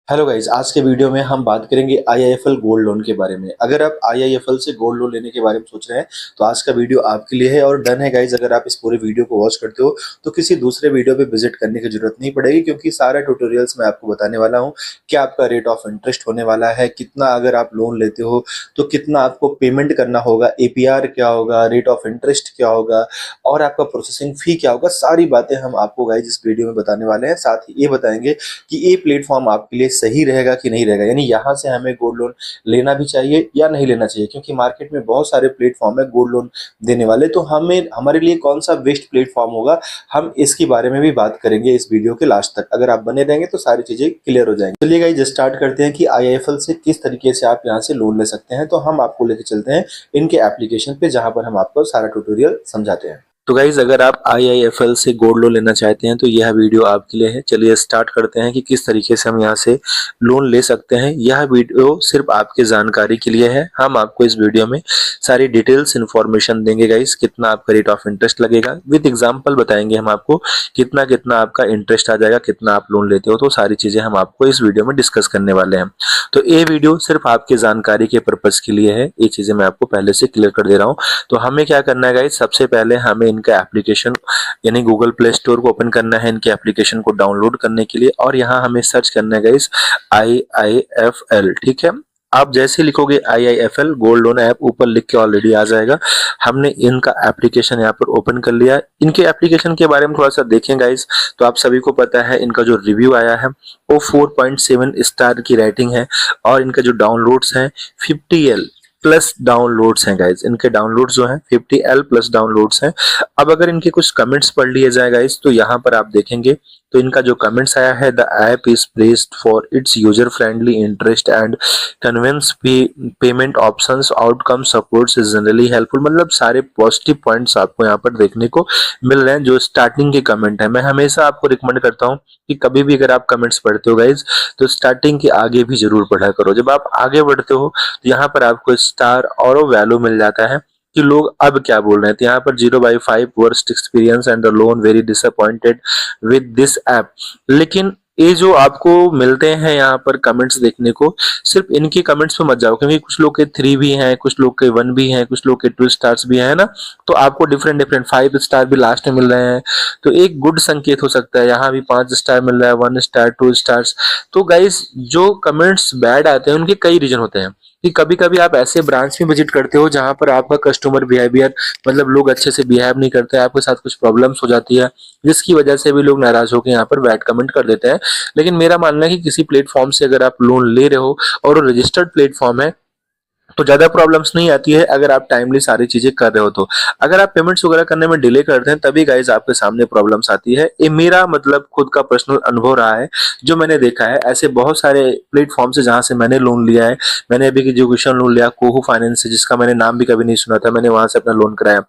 Hello guys, आज के video में हम बात करेंगे आईआईएफएल गोल्ड लोन के बारे में। अगर आप आईआईएफएल से गोल्ड लोन लेने के बारे में सोच रहे हैं तो आज का वीडियो आपके लिए है और डन है गाइज। अगर आप इस पूरे वीडियो को वॉच करते हो तो किसी दूसरे वीडियो पे विजिट करने की जरूरत नहीं पड़ेगी, क्योंकि सारा ट्यूटोरियल्स मैं आपको बताने वाला हूँ कि आपका रेट ऑफ इंटरेस्ट होने वाला है, कितना अगर आप लोन लेते हो तो कितना आपको पेमेंट करना होगा, एपीआर क्या होगा, रेट ऑफ इंटरेस्ट क्या होगा और आपका प्रोसेसिंग फी क्या होगा। सारी बातें हम आपको गाइज इस वीडियो में बताने वाले हैं। साथ ही ये बताएंगे कि ये प्लेटफॉर्म आपके लिए सही रहेगा कि नहीं रहेगा, यानी यहाँ से हमें गोल्ड लोन लेना भी चाहिए या नहीं लेना चाहिए, क्योंकि मार्केट में बहुत सारे प्लेटफॉर्म है गोल्ड लोन देने वाले। तो हमें हमारे लिए कौन सा बेस्ट प्लेटफॉर्म होगा, हम इसके बारे में भी बात करेंगे इस वीडियो के लास्ट तक। अगर आप बने रहेंगे तो सारी चीजें क्लियर हो जाएंगी। चलिए गाइस स्टार्ट करते हैं कि आईआईएफएल से किस तरीके से आप यहाँ से लोन ले सकते हैं। तो हम आपको लेके चलते हैं इनके एप्लीकेशन पे, जहां पर हम आपको सारा ट्यूटोरियल समझाते हैं। तो गाइज अगर आप आईआईएफएल से गोल्ड लोन लेना चाहते हैं तो यह वीडियो आपके लिए है। चलिए स्टार्ट करते हैं कि किस तरीके से हम यहाँ से लोन ले सकते हैं। यह वीडियो सिर्फ आपके जानकारी के लिए है। हम आपको इस वीडियो में सारी डिटेल्स इन्फॉर्मेशन देंगे गाइज, कितना आपका रेट ऑफ इंटरेस्ट लगेगा, विद एग्जाम्पल बताएंगे हम आपको कितना कितना आपका इंटरेस्ट आ जाएगा, कितना आप लोन लेते हो। तो सारी चीजें हम आपको इस वीडियो में डिस्कस करने वाले हैं। तो ये वीडियो सिर्फ आपके जानकारी के पर्पज के लिए है, ये चीजें मैं आपको पहले से क्लियर कर दे रहा हूँ। तो हमें क्या करना है गाइज, सबसे पहले हमें इनका एप्लीकेशन यानी गूगल प्ले स्टोर को ओपन करना है, इनके एप्लीकेशन को डाउनलोड करने के लिए, और यहाँ हमें सर्च करना है गाइस आईआईएफएल। ठीक है, आप जैसे लिखोगे आईआईएफएल गोल्ड लोन ऐप, ऊपर लिख के ऑलरेडी आ जाएगा। हमने इनका एप्लीकेशन यहाँ पर ओपन कर लिया। इनके एप्लीकेशन के बारे में थोड़ा सा देखें गाइस, तो आप सभी को पता है इनका जो रिव्यू आया है वो 4.7 स्टार की रेटिंग है, और इनका जो डाउनलोड्स हैं 50L प्लस डाउनलोड्स हैं गाइज। इनके डाउनलोड्स जो हैं 50L प्लस डाउनलोड्स हैं। अब अगर इनके कुछ कमेंट्स पढ़ लिए जाए गाइज, तो यहाँ पर आप देखेंगे तो इनका जो कमेंट्स आया है, the app is praised for its user friendly interest and convenience payment options, outcome supports is generally helpful. मतलब सारे पॉजिटिव पॉइंट्स आपको यहाँ पर देखने को मिल रहे हैं जो स्टार्टिंग के कमेंट है। मैं हमेशा आपको रिकमेंड करता हूँ कि कभी भी अगर आप कमेंट्स पढ़ते हो गाइज तो स्टार्टिंग के आगे भी जरूर पढ़ा करो। जब आप आगे बढ़ते हो तो यहाँ पर आपको स्टार और वैल्यू मिल जाता है कि लोग अब क्या बोल रहे हैं। तो यहाँ पर 0/5 worst experience and the loan very disappointed with this app. लेकिन ये जो आपको मिलते हैं यहाँ पर कमेंट्स देखने को, सिर्फ इनके कमेंट्स पे मत जाओ, क्योंकि कुछ लोग के 3 भी हैं, कुछ लोग के 1 भी हैं, कुछ लोग के 2 स्टार्स भी हैं ना। तो आपको डिफरेंट डिफरेंट 5 स्टार भी लास्ट में मिल रहे हैं, तो एक गुड संकेत हो सकता है। यहाँ भी 5 स्टार मिल रहा है, 1 स्टार, 2 स्टार्स। तो गाइस जो कमेंट्स बैड आते हैं उनके कई रीजन होते हैं कि कभी कभी आप ऐसे ब्रांच में विजिट करते हो जहां पर आपका कस्टमर बिहेवियर, मतलब लोग अच्छे से बिहेव नहीं करते, आपके साथ कुछ प्रॉब्लम्स हो जाती है, जिसकी वजह से भी लोग नाराज होकर यहाँ पर बैड कमेंट कर देते हैं। लेकिन मेरा मानना है कि किसी प्लेटफॉर्म से अगर आप लोन ले रहे हो और वो रजिस्टर्ड प्लेटफॉर्म है तो ज्यादा प्रॉब्लम्स नहीं आती है, अगर आप टाइमली सारी चीजें कर रहे हो तो। अगर आप पेमेंट्स वगैरह करने में डिले करते हैं तभी गाइज आपके सामने प्रॉब्लम्स आती है। ये मेरा मतलब खुद का पर्सनल अनुभव रहा है, जो मैंने देखा है। ऐसे बहुत सारे प्लेटफॉर्म से जहां से मैंने लोन लिया है। मैंने अभी एजुकेशन लोन लिया कोहू फाइनेंस से, जिसका मैंने नाम भी कभी नहीं सुना था, मैंने वहां से अपना लोन कराया।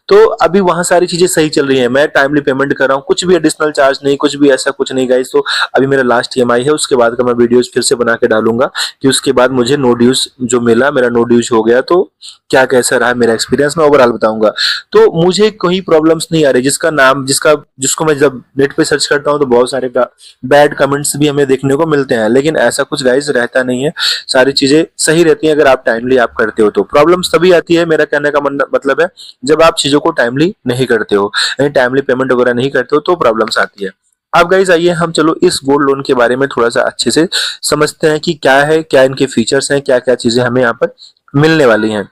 तो अभी वहां सारी चीजें सही चल रही है, मैं टाइमली पेमेंट कर रहा हूँ, कुछ भी एडिशनल चार्ज नहीं, कुछ भी ऐसा कुछ नहीं गाइज। तो अभी मेरा लास्ट ईएमआई है, उसके बाद का मैं वीडियोस फिर से बना के डालूंगा कि उसके बाद मुझे नो ड्यूज जो मिला, मेरा नो ड्यूज हो गया तो क्या कैसा रहा मेरा एक्सपीरियंस, मैं ओवरऑल बताऊंगा। तो मुझे कोई प्रॉब्लम्स नहीं आ रही, जिसका नाम जिसको मैं जब नेट पे सर्च करता हूँ तो बहुत सारे बैड कमेंट्स भी हमें देखने को मिलते हैं। लेकिन ऐसा कुछ गाइज रहता नहीं है, सारी चीजें सही रहती हैं अगर आप टाइमली आप करते हो। तो प्रॉब्लम्स तभी आती है, मेरा कहने का मतलब है, जब आप चीजों को टाइमली नहीं करते हो, यानी टाइमली पेमेंट वगैरह नहीं करते हो तो प्रॉब्लम्स आती है। अब गाइज आइए हम चलो इस गोल्ड लोन के बारे में थोड़ा सा अच्छे से समझते हैं कि क्या है, क्या इनके फीचर्स हैं, क्या क्या चीजें हमें यहाँ पर मिलने वाली हैं।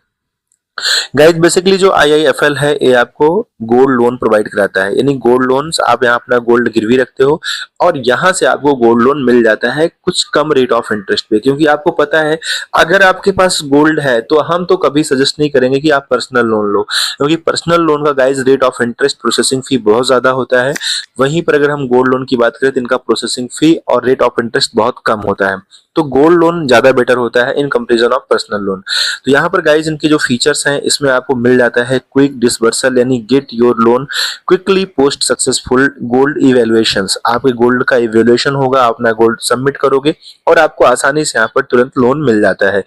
गाइज बेसिकली जो आईआईएफएल है ये आपको गोल्ड लोन प्रोवाइड कराता है, यानी गोल्ड लोन्स आप यहाँ अपना गोल्ड गिरवी रखते हो और यहाँ से आपको गोल्ड लोन मिल जाता है कुछ कम रेट ऑफ इंटरेस्ट पे। क्योंकि आपको पता है अगर आपके पास गोल्ड है तो हम तो कभी सजेस्ट नहीं करेंगे कि आप पर्सनल लोन लो, क्योंकि पर्सनल लोन का guys rate of interest processing fee बहुत ज्यादा होता है। वहीं पर अगर हम गोल्ड लोन की बात करें तो इनका प्रोसेसिंग फी और रेट ऑफ इंटरेस्ट बहुत कम होता है। तो गोल्ड लोन ज्यादा बेटर होता है in comparison of personal loan. तो यहाँ पर गाइज इनके जो फीचर्स फीचर्स हैं इसमें आपको मिल जाता है क्विक डिसबर्सल यानी get your loan quickly post successful gold evaluations. आपके गोल्ड का इवेल्युएशन होगा, आप अपना गोल्ड सबमिट करोगे और आपको आसानी से यहाँ पर तुरंत लोन मिल जाता है।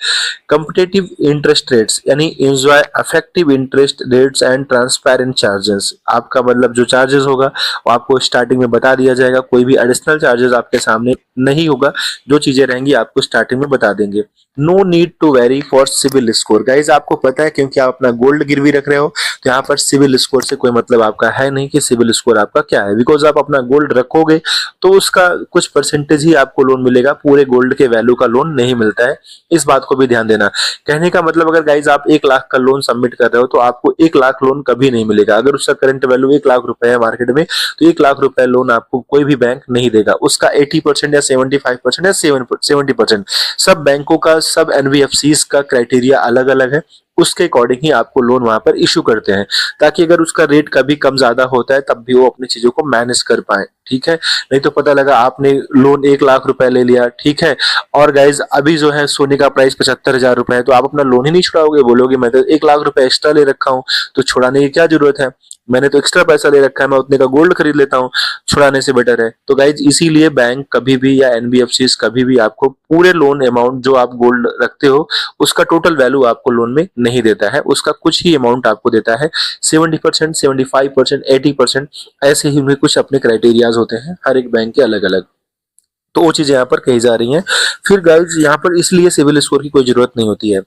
कंपिटेटिव इंटरेस्ट रेट्स यानी enjoy affective interest rates and transparent charges. आपका मतलब जो चार्जेस होगा वो आपको स्टार्टिंग में बता दिया जाएगा, कोई भी एडिशनल चार्जेस आपके सामने नहीं होगा, जो चीजें रहेंगी आपको स्टार्टिंग में बता देंगे। No need to worry for CIBIL score. Guys आपको पता है क्योंकि आप अपना गोल्ड गिरवी रख रहे हो तो यहाँ पर सिविल स्कोर से कोई मतलब आपका है नहीं कि सिविल स्कोर आपका क्या है, बिकॉज आप अपना गोल्ड रखोगे तो उसका कुछ परसेंटेज ही आपको लोन मिलेगा, पूरे गोल्ड के वैल्यू का लोन नहीं मिलता है। इस बात को भी ध्यान देना। कहने का मतलब अगर गाइज आप 1 लाख का लोन सबमिट कर रहे हो तो आपको 1 लाख लोन कभी नहीं मिलेगा। अगर उसका करंट वैल्यू 1 लाख रुपए है मार्केट में तो 1 लाख रुपए लोन आपको कोई भी बैंक नहीं देगा। उसका 80% या 75% या 70% सब बैंकों का, सब एनबीएफसीज का क्राइटेरिया अलग अलग है, उसके अकॉर्डिंग ही आपको लोन वहां पर इशू करते हैं, ताकि अगर उसका रेट कभी कम ज्यादा होता है तब भी वो अपनी चीजों को मैनेज कर पाए। ठीक है, नहीं तो पता लगा आपने लोन 1 लाख रुपए ले लिया, ठीक है, और गाइज अभी जो है सोने का प्राइस 75,000 रुपए है, तो आप अपना लोन ही नहीं छुड़ाओगे, बोलोगे मैं तो 1 लाख रुपए एक्स्ट्रा ले रखा हूँ तो छुड़ाने की क्या जरूरत है, मैंने तो एक्स्ट्रा पैसा ले रखा है, मैं उतने का गोल्ड खरीद लेता हूँ, छुड़ाने से बेटर है। तो गाइज इसीलिए बैंक कभी भी या एनबीएफसी कभी भी आपको पूरे लोन अमाउंट जो आप गोल्ड रखते हो उसका टोटल वैल्यू आपको लोन में नहीं देता है, उसका कुछ ही अमाउंट आपको देता है। 70%, 75%, 80% ऐसे ही उनके कुछ अपने क्राइटेरियाज होते हैं, हर एक बैंक के अलग अलग। तो वो चीजें यहाँ पर कही जा रही हैं। फिर गाइज यहाँ पर इसलिए सिविल स्कोर की कोई जरूरत नहीं होती है।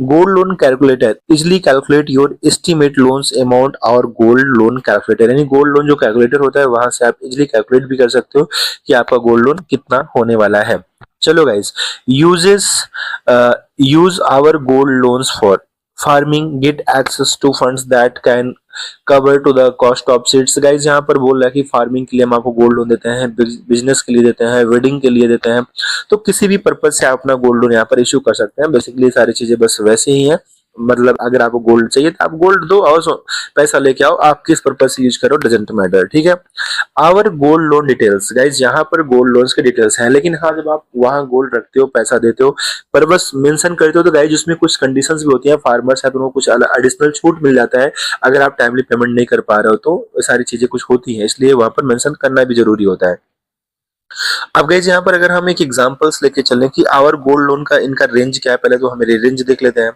Gold loan calculator easily calculate your estimate loans amount और गोल्ड लोन कैलकुलेटर, यानी गोल्ड लोन जो कैलकुलेटर होता है वहां से आप इजिली कैलकुलेट भी कर सकते हो कि आपका गोल्ड लोन कितना होने वाला है। चलो गाइज, यूजेस use our gold loans for farming, get access to funds that can cover to the cost of seeds. Guys यहाँ पर बोल रहा है कि फार्मिंग के लिए हम आपको गोल्ड लोन देते हैं, बिजनेस के लिए देते हैं, वेडिंग के लिए देते हैं, तो किसी भी पर्पज से आप अपना गोल्ड लोन यहाँ पर इशू कर सकते हैं। बेसिकली सारी चीजें बस वैसे ही हैं, मतलब अगर आपको गोल्ड चाहिए तो आप गोल्ड दो और पैसा लेके आओ, आप किस पर्पज से यूज करो डजेंट मैटर। ठीक है, our gold loan details. Guys यहाँ पर गोल्ड लोन्स के डिटेल्स हैं, लेकिन हाँ जब आप वहां गोल्ड रखते हो, पैसा देते हो, पर बस मेंशन करते हो तो गाइज उसमें कुछ कंडीशंस भी होती हैं। फार्मर्स है तो उनको कुछ एडिशनल छूट मिल जाता है अगर आप टाइमली पेमेंट नहीं कर पा रहे हो, तो सारी चीजें कुछ होती हैं, इसलिए वहां पर मेंशन करना भी जरूरी होता है। अब गाइज यहाँ पर अगर हम एक एग्जांपल्स लेके चलें कि आवर गोल्ड लोन का इनका रेंज क्या है, पहले तो हमें रेंज देख लेते हैं।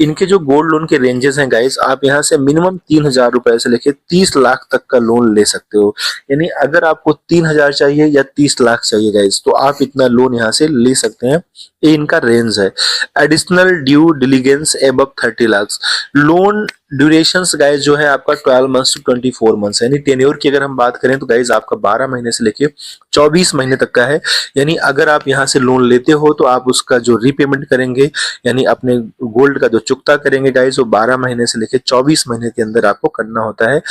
इनके जो गोल्ड लोन के रेंजेस हैं गाइस, आप यहाँ से मिनिमम 3,000 रुपए से लेके 30 लाख तक का लोन ले सकते हो। यानी अगर आपको 3,000 चाहिए या 30 लाख चाहिए गाइस, तो आप इतना लोन यहाँ से ले सकते हैं, ये इनका रेंज है। Additional due diligence above 30 lakh. Loan durations guys जो है आपका 12 मंथ्स टू 24 मंथ्स, यानी टेन्योर की अगर हम बात करें तो गाइस आपका 12 महीने से लेके 24 महीने तक का है। यानी अगर आप यहाँ से लोन लेते हो तो आप उसका जो रीपेमेंट करेंगे, यानी अपने गोल्ड का जो चुकता करेंगे गाइस, वो 12 महीने से लेके 24 महीने के अंदर आपको करना होता है।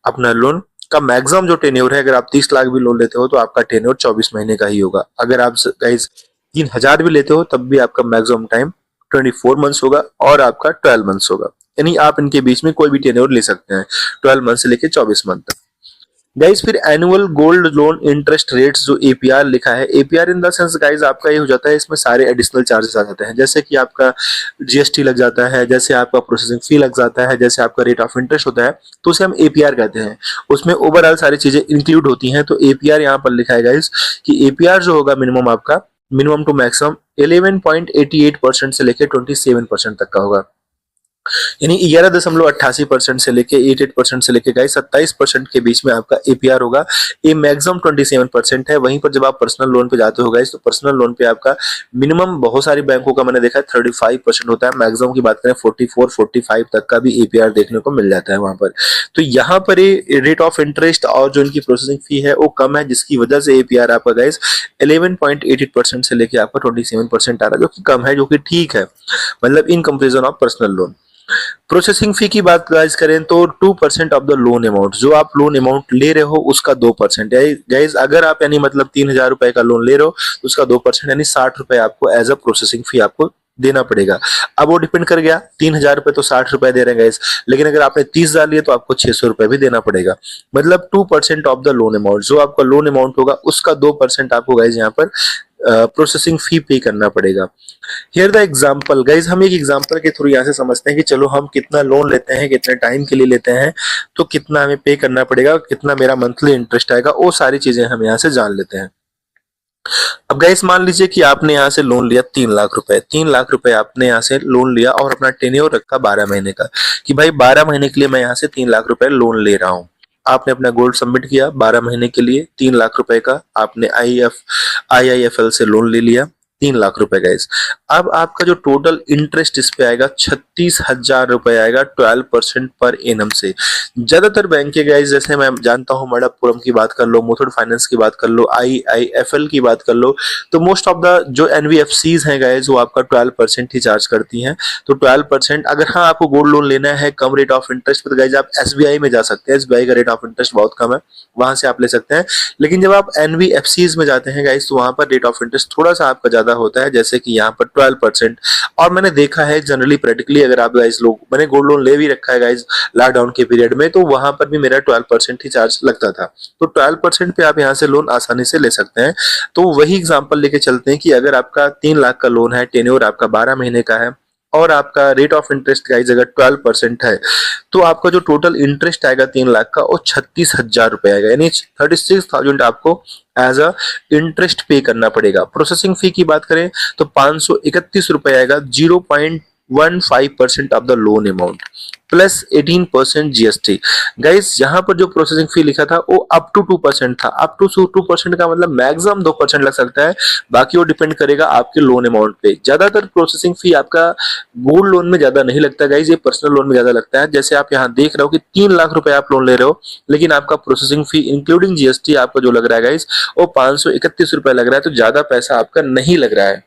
अपना लोन का मैक्सिमम जो टेन्योर है, अगर आप 30 लाख भी लोन लेते हो तो आपका टेन्योर 24 महीने का ही होगा। अगर आप गाइस 3,000 भी लेते हो तब भी आपका मैक्सिमम टाइम 24 मंथ्स होगा और आपका 12 मंथ्स होगा। यानी आप इनके बीच में कोई भी टेन्योर ले सकते हैं 12 मंथ से लेके 24 मंथ तक। गाइज फिर annual gold loan interest rates जो एपीआर लिखा है, APR in the sense guys आपका ये हो जाता है, इसमें सारे एडिशनल चार्जेस आ जाते हैं, जैसे कि आपका जीएसटी लग जाता है, जैसे आपका प्रोसेसिंग फी लग जाता है, जैसे आपका रेट ऑफ इंटरेस्ट होता है, तो उसे हम एपीआर कहते हैं। उसमें ओवरऑल सारी चीजें इंक्लूड होती हैं। तो एपीआर यहाँ पर लिखा है गाइज कि एपीआर जो होगा मिनिमम आपका, मिनिमम टू मैक्सिमम 11.88% से लेकर 27% तक का होगा। यानी 11.88% से लेके 88% से लेके गाइस 27% के बीच में आपका एपीआर होगा। ये मैक्सिमम 27% है। वहीं पर जब आप पर्सनल लोन पे जाते हो गाइस, तो पर्सनल लोन पे आपका मिनिमम बहुत सारी बैंकों का मैंने देखा है 35% होता है, मैक्सिमम की बात करें 44, 45 तक का भी एपीआर देखने को मिल जाता है वहां पर। तो यहाँ पर ये रेट ऑफ इंटरेस्ट और जो इनकी प्रोसेसिंग फी है वो कम है, जिसकी वजह से एपीआर आपका गाइस 11.88% से लेके आपका 27% आ रहा है, जो कि कम है, जो कि ठीक है, मतलब in comparison of personal loan. Processing fee की बात गाइस करें तो 2% ऑफ द लोन अमाउंट, जो आप लोन अमाउंट ले रहे हो उसका 2%। गाइस अगर आप यानी मतलब 3,000 रुपए का लोन ले रहे हो तो उसका 2% यानी 60 रुपए आपको एज अ प्रोसेसिंग फी आपको देना पड़ेगा। अब वो डिपेंड कर गया, 3,000 रुपए तो 60 रुपए दे रहे हैं गाइस, लेकिन अगर आपने 30,000 लिए तो आपको 600 रुपए भी देना पड़ेगा। मतलब 2% ऑफ द लोन अमाउंट, जो आपका लोन अमाउंट होगा उसका 2% आपको गाइस यहाँ पर प्रोसेसिंग फी पे करना पड़ेगा। हियर द एग्जांपल गाइज, हम एक एग्जांपल के थ्रू यहाँ से समझते हैं कि चलो हम कितना लोन लेते हैं, कितने टाइम के लिए लेते हैं, तो कितना हमें पे करना पड़ेगा, कितना मेरा मंथली इंटरेस्ट आएगा, वो सारी चीजें हम यहाँ से जान लेते हैं। अब गाइस मान लीजिए कि आपने यहाँ से लोन लिया 3 लाख रुपए, 3 लाख रुपए आपने यहाँ से लोन लिया और अपना टेन्योर रखा 12 महीने का, कि भाई 12 महीने के लिए मैं यहाँ से 3 लाख रुपए लोन ले रहा हूँ। आपने अपना गोल्ड सबमिट किया 12 महीने के लिए, 3 लाख रुपए का आपने IIFL से लोन ले लिया, 3 लाख रुपए गाइस। अब आपका जो टोटल इंटरेस्ट इस पे आएगा 36,000 रुपए आएगा 12% पर एनम से। ज्यादातर बैंक के गाइस, जैसे मैं जानता हूँ मणप्पुरम की बात कर लो, मुथूट फाइनेंस की बात कर लो, IIFL की बात कर लो, तो मोस्ट ऑफ द जो एनबीएफसीज हैं गाइस वो आपका 12% ही चार्ज करती हैं। तो 12%, अगर हाँ आपको गोल्ड लोन लेना है कम रेट ऑफ इंटरेस्ट पे, तो गाइस आप एसबीआई में जा सकते हैं। एसबीआई का रेट ऑफ इंटरेस्ट बहुत कम है, वहां से आप ले सकते हैं। लेकिन जब आप एनबीएफसीज में जाते हैं गाइस, तो वहां पर रेट ऑफ इंटरेस्ट थोड़ा सा आपका ज्यादा होता है, जैसे कि यहाँ पर 12%। और मैंने देखा है जनरली प्रैक्टिकली, अगर आप गाइस लोग, मैंने गोल्ड लोन ले भी रखा है गाइस लॉकडाउन के पीरियड में, तो वहां पर भी मेरा 12% ही चार्ज लगता था। तो 12% पे आप यहाँ से लोन आसानी से ले सकते हैं। तो वही एग्जांपल लेके चलते हैं कि अगर आपका 3 लाख का लोन है, टेन्योर आपका 12 महीने का है, और आपका रेट ऑफ इंटरेस्ट गाइस अगर 12% है, तो आपका जो टोटल इंटरेस्ट आएगा 3 लाख का, वो 36,000 रुपए आएगा, यानी 36,000 आपको एज अ इंटरेस्ट पे करना पड़ेगा। प्रोसेसिंग फी की बात करें तो 531 रुपए आएगा, 0.15% of the loan amount plus 18% GST. Guys यहाँ पर जो प्रोसेसिंग फी लिखा था वो अप टू 2% था। अप टू 2% का मतलब मैक्सिमम 2% लग सकता है, बाकी वो डिपेंड करेगा आपके लोन अमाउंट पे। ज्यादातर प्रोसेसिंग फी आपका गोल्ड लोन में ज्यादा नहीं लगता गाइस, ये पर्सनल लोन में ज्यादा लगता है। जैसे आप यहाँ देख रहे हो कि 3 लाख रुपए आप लोन ले रहे हो, लेकिन आपका प्रोसेसिंग फी इंक्लूडिंग जीएसटी आपका जो लग रहा है गाइस वो 531 रुपए लग रहा है, तो ज्यादा पैसा आपका नहीं लग रहा है।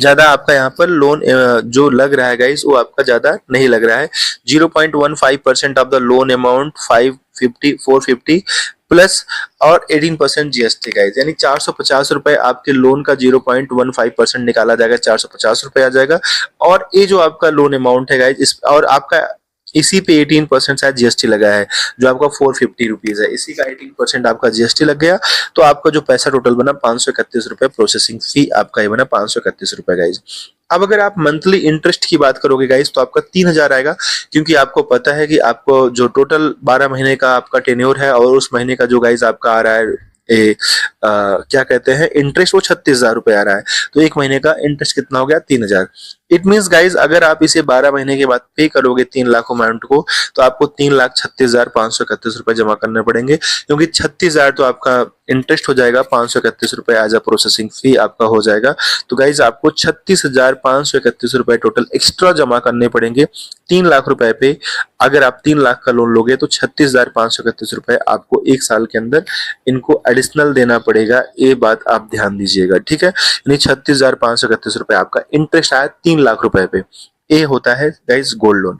ज्यादा आपका यहाँ पर लोन जो लग रहा है गाइस वो आपका ज्यादा नहीं लग रहा है। 0.15% of the loan amount 450 plus और 18% जीएसटी गाइस, यानी 450 रुपए आपके लोन का 0.15% निकाला जाएगा, 450 रुपए आ जाएगा। और ये जो आपका लोन अमाउंट है गाइस, इस और आपका इसी पे 18% शायद जीएसटी लगा है, जो आपका 450 रुपीज है, इसी का 18% आपका जीएसटी लग गया। तो आपका जो पैसा टोटल बना 531 रुपए, प्रोसेसिंग फी आपका ये बना 531 रुपए गाइज। अब अगर आप मंथली इंटरेस्ट की बात करोगे गाइज, तो आपका 3,000 आएगा, क्योंकि आपको पता है कि आपको जो टोटल 12 महीने का आपका टेन्योर है, और उस महीने का जो गाइज आपका आ रहा है क्या कहते हैं इंटरेस्ट, वो 36,000 रुपए आ रहा है। तो एक महीने का इंटरेस्ट कितना हो गया? 3,000। इट मीन्स गाइज अगर आप इसे 12 महीने के बाद पे करोगे 3 लाख अमाउंट को, तो आपको 3,36,531 रुपए जमा करने पड़ेंगे, क्योंकि 36,000 तो आपका इंटरेस्ट हो जाएगा, 531 रुपए एज अ प्रोसेसिंग फी आपका हो जाएगा। तो गाइज आपको 36,531 रुपए टोटल एक्स्ट्रा जमा करने पड़ेंगे 3 लाख रुपए पे। अगर आप 3 लाख का लोन लोगे तो 36,531 रुपए आपको एक साल के अंदर इनको एडिशनल देना पड़ेगा, ये बात आप ध्यान दीजिएगा, ठीक है। यानी 36,531 रुपए आपका इंटरेस्ट आया 3 लाख रुपए पे। ये होता है गाइज गोल्ड लोन।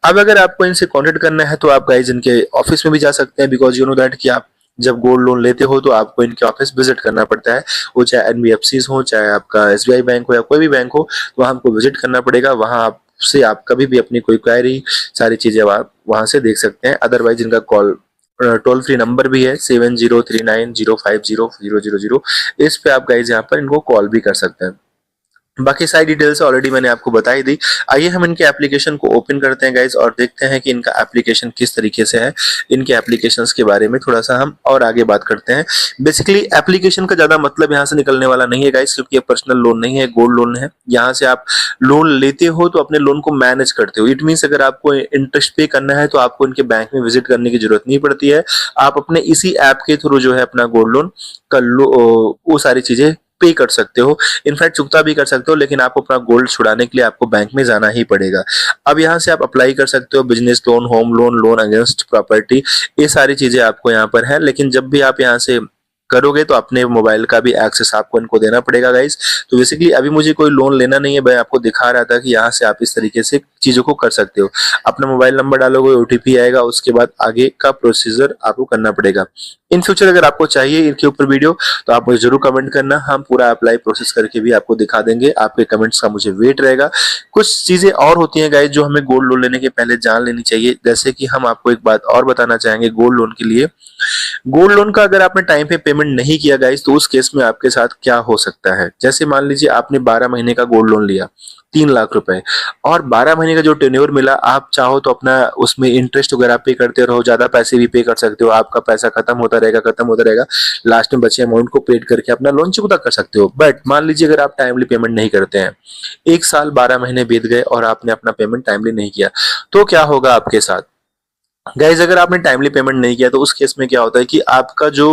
अब अगर आपको इनसे कॉन्टेक्ट करना है तो आप गाइज इनके ऑफिस में भी जा सकते हैं, बिकॉज यू नो दैट कि आप जब गोल्ड लोन लेते हो तो आपको इनके ऑफिस विजिट करना पड़ता है। वो चाहे एनबीएफसी हो, चाहे आपका एसबीआई बैंक हो, या कोई भी बैंक हो, वहां हमको विजिट करना पड़ेगा। वहां आपसे आप कभी भी अपनी कोई क्वेरी, सारी चीजें आप वहां से देख सकते हैं। अदरवाइज इनका कॉल टोल फ्री नंबर भी है 7039050000। इस पे आप गाइज यहाँ पर इनको कॉल भी कर सकते हैं। बाकी सारी डिटेल्स ऑलरेडी मैंने आपको बता ही दी। आइए हम इनके एप्लीकेशन को ओपन करते हैं गाइज, और देखते हैं कि इनका एप्लीकेशन किस तरीके से है। इनके एप्लीकेशंस के बारे में थोड़ा सा हम और आगे बात करते हैं। बेसिकली एप्लीकेशन का ज्यादा मतलब यहाँ से निकलने वाला नहीं है गाइज, क्योंकि ये पर्सनल लोन नहीं है, गोल्ड लोन है। यहाँ से आप लोन लेते हो तो अपने लोन को मैनेज करते हो। इट मीन्स अगर आपको इंटरेस्ट पे करना है तो आपको इनके बैंक में विजिट करने की जरूरत नहीं पड़ती है। आप अपने इसी ऐप के थ्रू जो है अपना गोल्ड लोन कर लो, वो सारी चीजें पे कर सकते हो, इनफैक्ट चुकता भी कर सकते हो। लेकिन आपको अपना गोल्ड छुड़ाने के लिए आपको बैंक में जाना ही पड़ेगा। अब यहाँ से आप अप्लाई कर सकते हो business loan, home loan, loan against property, ये सारी चीजें आपको यहाँ पर है। लेकिन जब भी आप यहाँ से करोगे तो अपने मोबाइल का भी एक्सेस आपको इनको देना पड़ेगा गाइस। तो बेसिकली अभी मुझे कोई लोन लेना नहीं है, मैं आपको दिखा रहा था कि यहाँ से आप इस तरीके से चीजों को कर सकते हो। अपना मोबाइल नंबर डालोगे, ओटीपी आएगा, उसके बाद आगे का प्रोसीजर आपको करना पड़ेगा। इन फ्यूचर अगर आपको चाहिए इनके ऊपर वीडियो तो आप मुझे जरूर कमेंट करना, हम पूरा अप्लाई प्रोसेस करके भी आपको दिखा देंगे। आपके कमेंट्स का मुझे वेट रहेगा। कुछ चीजें और होती हैं गाइस जो हमें गोल्ड लोन लेने के पहले जान लेनी चाहिए, जैसे कि हम आपको एक बात और बताना चाहेंगे गोल्ड लोन के लिए। गोल्ड लोन का अगर आपने टाइम पे पेमेंट नहीं किया गाइस, तो उस केस में आपके साथ क्या हो सकता है। जैसे मान लीजिए आपने 12 महीने का गोल्ड लोन लिया 3 लाख रुपए, और 12 महीने का जो टेन्योर मिला, आप चाहो तो अपना उसमें इंटरेस्ट वगैरह पे करते रहो, ज्यादा पैसे भी पे कर सकते हो, आपका पैसा खत्म होता रहेगा, लास्ट में बचे अमाउंट को पेड करके अपना लोन चुकता कर सकते हो। बट मान लीजिए अगर आप टाइमली पेमेंट नहीं करते हैं, 1 साल 12 महीने बीत गए और आपने अपना पेमेंट टाइमली नहीं किया, तो क्या होगा आपके साथ गाइज। अगर आपने टाइमली पेमेंट नहीं किया तो उस केस में क्या होता है कि आपका जो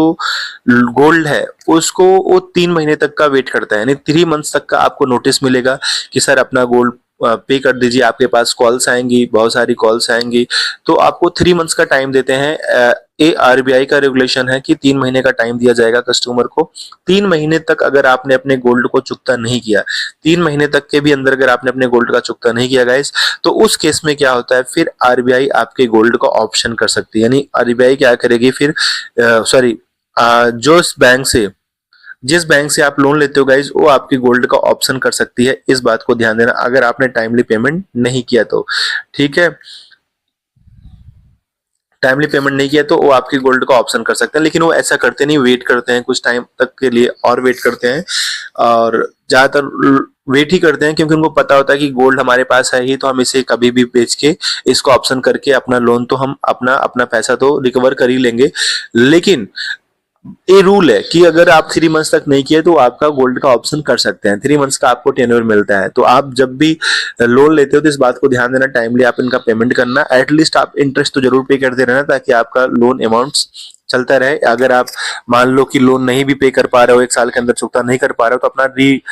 गोल्ड है उसको वो 3 महीने तक का वेट करता है, यानी 3 मंथ्स तक का आपको नोटिस मिलेगा कि सर अपना गोल्ड पे कर दीजिए। आपके पास कॉल्स आएंगी, बहुत सारी कॉल्स आएंगी, तो आपको 3 मंथ्स का टाइम देते हैं। ये आरबीआई का रेगुलेशन है कि 3 महीने का टाइम दिया जाएगा कस्टमर को। 3 महीने तक अगर आपने अपने गोल्ड को चुकता नहीं किया, 3 महीने तक के भी अंदर अगर आपने अपने गोल्ड का चुकता नहीं किया गाइस, तो उस केस में क्या होता है, फिर आरबीआई आपके गोल्ड का ऑप्शन कर सकती है। यानी आरबीआई क्या करेगी फिर, सॉरी, जो जिस बैंक से आप लोन लेते हो गाइज, वो आपकी गोल्ड का ऑप्शन कर सकती है। इस बात को ध्यान देना अगर आपने टाइमली पेमेंट नहीं किया तो, ठीक है। टाइमली पेमेंट नहीं किया तो वो आपकी गोल्ड का ऑप्शन कर सकते हैं, लेकिन वो ऐसा करते नहीं, वेट करते हैं कुछ टाइम तक के लिए और वेट करते हैं, और ज्यादातर वेट ही करते हैं क्योंकि उनको पता होता है कि गोल्ड हमारे पास है ही, तो हम इसे कभी भी बेच के इसको ऑप्शन करके अपना लोन तो हम अपना अपना पैसा तो रिकवर कर ही लेंगे। लेकिन ये रूल है कि अगर आप 3 मंथ्स तक नहीं किए तो आपका गोल्ड का ऑप्शन कर सकते हैं। 3 मंथ्स का आपको टेन्योर मिलता है, तो आप जब भी लोन लेते हो तो इस बात को ध्यान देना, टाइमली आप इनका पेमेंट करना, एटलीस्ट आप इंटरेस्ट तो जरूर पे करते रहना ताकि आपका लोन अमाउंट चलता रहे। अगर आप मान लो कि लोन नहीं भी पे कर पा रहे हो, 1 साल के अंदर चुकता नहीं कर पा रहे हो, तो अपना री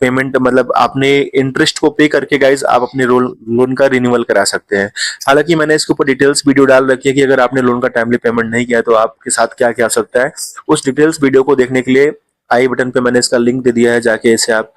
पेमेंट मतलब आपने इंटरेस्ट को पे करके गाइज आप अपने लोन का रिन्यूअल करा सकते हैं। हालांकि मैंने इसके ऊपर डिटेल्स वीडियो डाल रखी है कि अगर आपने लोन का टाइमली पेमेंट नहीं किया तो आपके साथ क्या क्या हो सकता है। उस डिटेल्स वीडियो को देखने के लिए आई बटन पे मैंने इसका लिंक दे दिया है, जाके इसे आप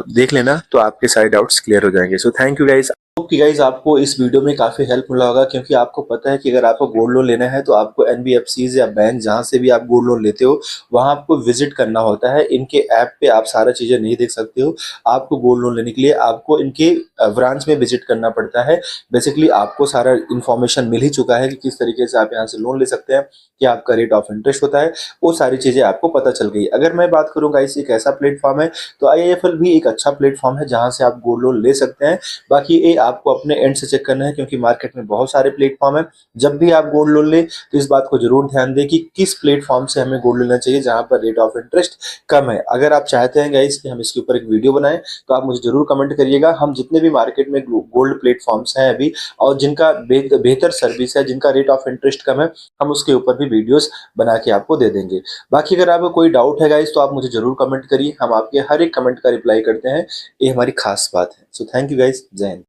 देख लेना, तो आपके सारे डाउट्स क्लियर हो जाएंगे। So thank you guys. कि गाइज आपको इस वीडियो में काफी हेल्प मिला होगा, क्योंकि आपको पता है कि अगर आपको गोल्ड लोन लेना है तो आपको एनबीएफसीज या बैंक जहां से भी आप गोल्ड लोन लेते हो वहां आपको विजिट करना होता है। इनके ऐप पे आप सारा चीजें नहीं देख सकते हो। आपको गोल्ड लोन लेने के लिए आपको इनके ब्रांच में विजिट करना पड़ता है। बेसिकली आपको सारा इन्फॉर्मेशन मिल ही चुका है कि किस तरीके से आप यहाँ से लोन ले सकते हैं, क्या आपका रेट ऑफ इंटरेस्ट होता है, वो सारी चीजें आपको पता चल गई। अगर मैं बात करूँ गाइस एक ऐसा प्लेटफॉर्म है, तो आईआईएफएल भी एक अच्छा प्लेटफॉर्म है जहां से आप गोल्ड लोन ले सकते हैं। बाकी ये आपको अपने एंड से चेक करना है, क्योंकि मार्केट में बहुत सारे प्लेटफॉर्म है। जब भी आप गोल्ड लोन ले तो इस बात को जरूर ध्यान दें कि किस प्लेटफॉर्म से हमें गोल्ड लेना चाहिए जहां पर रेट ऑफ इंटरेस्ट कम है। अगर आप चाहते हैं गाइस कि हम इसके ऊपर एक वीडियो बनाएं तो आप मुझे जरूर कमेंट करिएगा। हम जितने भी मार्केट में गोल्ड प्लेटफॉर्म्स हैं अभी और जिनका बेहतर सर्विस है, जिनका रेट ऑफ इंटरेस्ट कम है, हम उसके ऊपर भी वीडियोस बना के आपको दे देंगे। बाकी अगर आपको कोई डाउट है गाइस तो आप मुझे जरूर कमेंट करिए, हम आपके हर एक कमेंट का रिप्लाई करते हैं, ये हमारी खास बात है। सो थैंक यू गाइस, जय हिंद।